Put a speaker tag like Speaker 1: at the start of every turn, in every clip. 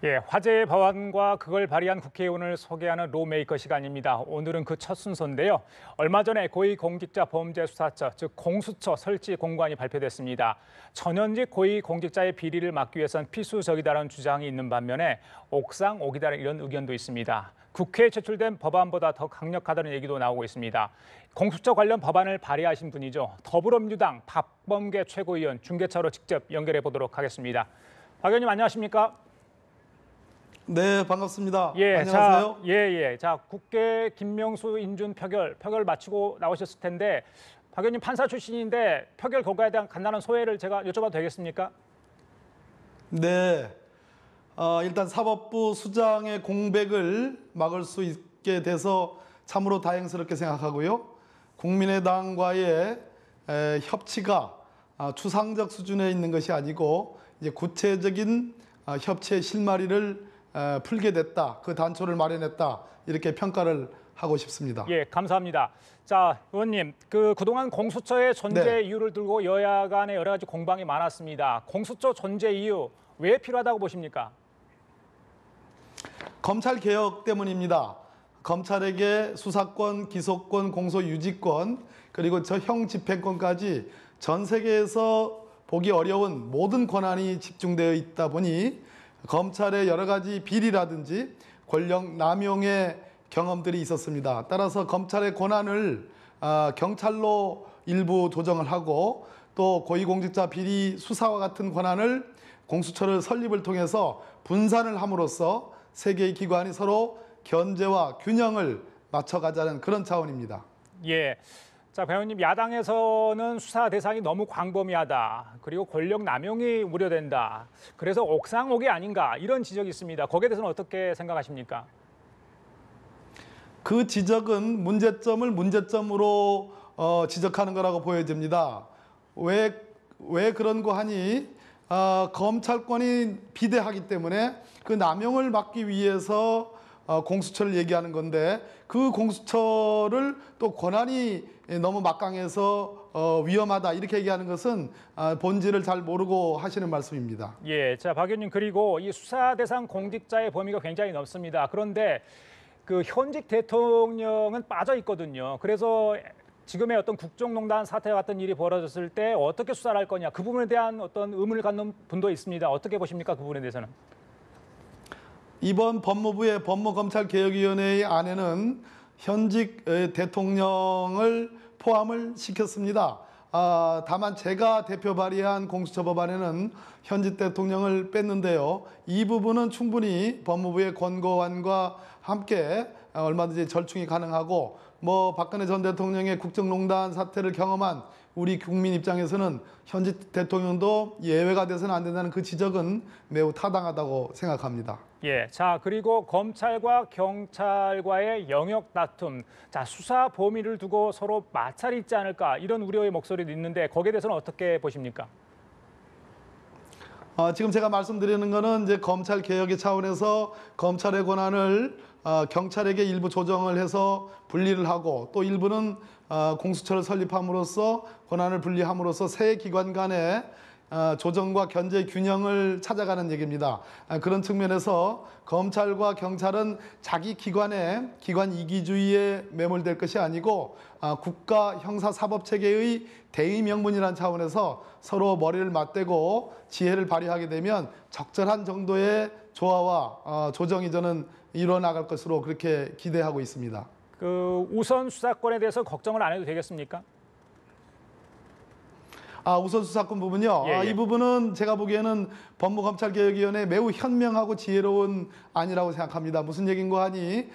Speaker 1: 예, 화제의 법안과 그걸 발의한 국회의원을 소개하는 로메이커 시간입니다. 오늘은 그 첫 순서인데요. 얼마 전에 고위공직자범죄수사처, 즉 공수처 설치 공고안이 발표됐습니다. 전현직 고위공직자의 비리를 막기 위해선 필수적이다라는 주장이 있는 반면에 옥상옥이다라는 이런 의견도 있습니다. 국회에 제출된 법안보다 더 강력하다는 얘기도 나오고 있습니다. 공수처 관련 법안을 발의하신 분이죠. 더불어민주당 박범계 최고위원 중계차로 직접 연결해 보도록 하겠습니다. 박 의원님 안녕하십니까?
Speaker 2: 네, 반갑습니다.
Speaker 1: 예,
Speaker 2: 안녕하세요.
Speaker 1: 자, 국회 김명수 인준 표결 마치고 나오셨을 텐데 박 의원님 판사 출신인데 표결 결과에 대한 간단한 소회를 제가 여쭤봐도 되겠습니까?
Speaker 2: 네, 일단 사법부 수장의 공백을 막을 수 있게 돼서 참으로 다행스럽게 생각하고요. 국민의당과의 협치가 추상적 수준에 있는 것이 아니고 이제 구체적인 협치의 실마리를 풀게 됐다, 그 단초를 마련했다 이렇게 평가를 하고 싶습니다.
Speaker 1: 예, 감사합니다. 자, 의원님, 그동안 공수처의 존재 이유를 들고 여야 간에 여러 가지 공방이 많았습니다. 공수처 존재 이유 왜 필요하다고 보십니까?
Speaker 2: 검찰 개혁 때문입니다. 검찰에게 수사권, 기소권, 공소유지권 그리고 저형 집행권까지 전 세계에서 보기 어려운 모든 권한이 집중되어 있다 보니 검찰의 여러 가지 비리라든지 권력 남용의 경험들이 있었습니다. 따라서 검찰의 권한을 경찰로 일부 조정을 하고 또 고위공직자 비리 수사와 같은 권한을 공수처를 설립을 통해서 분산을 함으로써 세 개의 기관이 서로 견제와 균형을 맞춰가자는 그런 차원입니다.
Speaker 1: 예. 자, 배 의원님, 야당에서는 수사 대상이 너무 광범위하다. 그리고 권력 남용이 우려된다. 그래서 옥상옥이 아닌가 이런 지적이 있습니다. 거기에 대해서는 어떻게 생각하십니까?
Speaker 2: 그 지적은 문제점을 문제점으로 지적하는 거라고 보여집니다. 왜 그런 거 하니 검찰권이 비대하기 때문에 그 남용을 막기 위해서 공수처를 얘기하는 건데 그 공수처를 또 권한이 너무 막강해서 위험하다 이렇게 얘기하는 것은 본질을 잘 모르고 하시는 말씀입니다.
Speaker 1: 예, 자, 박 의원님, 그리고 이 수사 대상 공직자의 범위가 굉장히 넓습니다. 그런데 그 현직 대통령은 빠져 있거든요. 그래서 지금의 어떤 국정농단 사태와 같은 일이 벌어졌을 때 어떻게 수사를 할 거냐, 그 부분에 대한 어떤 의문을 갖는 분도 있습니다. 어떻게 보십니까, 그 부분에 대해서는?
Speaker 2: 이번 법무부의 법무검찰개혁위원회의 안에는 현직 대통령을 포함을 시켰습니다. 다만 제가 대표 발의한 공수처 법안에는 현직 대통령을 뺐는데요. 이 부분은 충분히 법무부의 권고안과 함께 얼마든지 절충이 가능하고 박근혜 전 대통령의 국정농단 사태를 경험한 우리 국민 입장에서는 현직 대통령도 예외가 돼서는 안 된다는 그 지적은 매우 타당하다고 생각합니다.
Speaker 1: 예, 자, 그리고 검찰과 경찰과의 영역 다툼, 자, 수사 범위를 두고 서로 마찰이 있지 않을까 이런 우려의 목소리도 있는데 거기에 대해서는 어떻게 보십니까?
Speaker 2: 지금 제가 말씀드리는 거는 이제 검찰 개혁의 차원에서 검찰의 권한을 경찰에게 일부 조정을 해서 분리를 하고 또 일부는 공수처를 설립함으로써 권한을 분리함으로써 세 기관 간의 조정과 견제 균형을 찾아가는 얘기입니다. 그런 측면에서 검찰과 경찰은 자기 기관의 기관 이기주의에 매몰될 것이 아니고 국가 형사사법체계의 대의 명분이라는 차원에서 서로 머리를 맞대고 지혜를 발휘하게 되면 적절한 정도의 조화와 조정이 저는 이루어나갈 것으로 그렇게 기대하고 있습니다.
Speaker 1: 그 우선 수사권에 대해서 걱정을 안 해도 되겠습니까?
Speaker 2: 우선 수사권 부분요.
Speaker 1: 예.
Speaker 2: 이 부분은 제가 보기에는 법무검찰개혁위원회 매우 현명하고 지혜로운 안이라고 생각합니다. 무슨 얘기인가 하니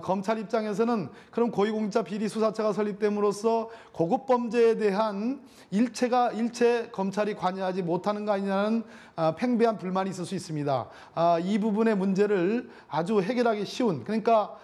Speaker 2: 검찰 입장에서는 그럼 고위공직자 비리 수사처가 설립됨으로써 고급 범죄에 대한 일체 검찰이 관여하지 못하는 거 아니냐는 팽배한 불만이 있을 수 있습니다. 이 부분의 문제를 아주 해결하기 쉬운, 그러니까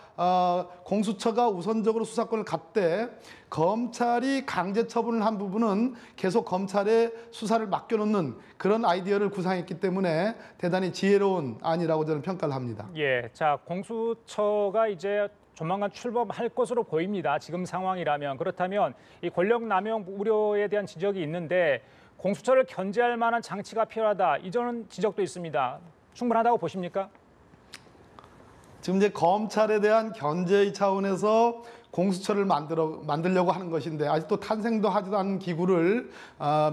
Speaker 2: 공수처가 우선적으로 수사권을 갖되 검찰이 강제 처분을 한 부분은 계속 검찰의 수사를 맡겨놓는 그런 아이디어를 구상했기 때문에 대단히 지혜로운 안이라고 저는 평가를 합니다.
Speaker 1: 예, 자, 공수처가 이제 조만간 출범할 것으로 보입니다. 지금 상황이라면. 그렇다면 이 권력 남용 우려에 대한 지적이 있는데 공수처를 견제할 만한 장치가 필요하다. 이전 지적도 있습니다. 충분하다고 보십니까?
Speaker 2: 지금 이제 검찰에 대한 견제의 차원에서 공수처를 만들려고 하는 것인데 아직도 탄생도 하지도 않은 기구를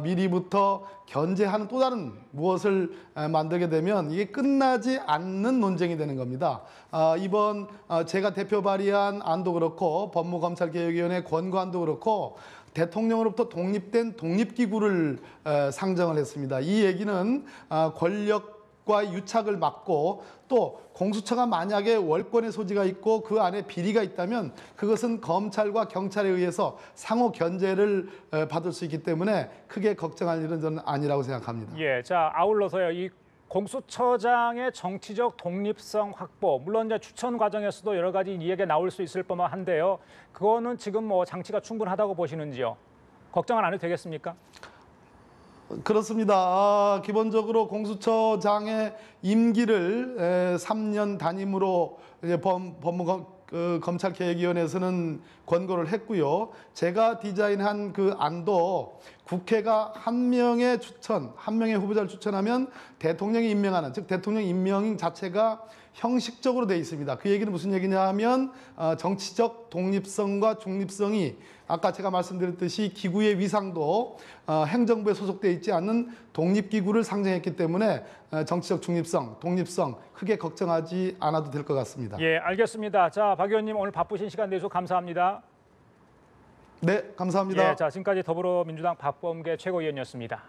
Speaker 2: 미리부터 견제하는 또 다른 무엇을 만들게 되면 이게 끝나지 않는 논쟁이 되는 겁니다. 이번 제가 대표 발의한 안도 그렇고 법무검찰개혁위원회 권고안도 그렇고 대통령으로부터 독립된 독립기구를 상정을 했습니다. 이 얘기는 권력과 유착을 막고 또 공수처가 만약에 월권의 소지가 있고 그 안에 비리가 있다면 그것은 검찰과 경찰에 의해서 상호 견제를 받을 수 있기 때문에 크게 걱정할 일은 저는 아니라고 생각합니다.
Speaker 1: 예, 자 아울러서요. 이 공수처장의 정치적 독립성 확보, 물론 이제 추천 과정에서도 여러 가지 이야기가 나올 수 있을 법한데요. 그거는 지금 뭐 장치가 충분하다고 보시는지요? 걱정은 안 해도 되겠습니까?
Speaker 2: 그렇습니다. 기본적으로 공수처장의 임기를 3년 단임으로 이제 검찰개혁위원회에서는 권고를 했고요. 제가 디자인한 그 안도 국회가 한 명의 후보자를 추천하면 대통령이 임명하는, 즉 대통령 임명 자체가 형식적으로 돼 있습니다. 그 얘기는 무슨 얘기냐 하면 정치적 독립성과 중립성이 아까 제가 말씀드렸듯이 기구의 위상도 행정부에 소속돼 있지 않는 독립기구를 상정했기 때문에 정치적 중립성, 독립성 크게 걱정하지 않아도 될 것 같습니다.
Speaker 1: 예, 알겠습니다. 자, 박 의원님 오늘 바쁘신 시간 내주셔서 감사합니다.
Speaker 2: 네, 감사합니다.
Speaker 1: 예, 자 지금까지 더불어민주당 박범계 최고위원이었습니다.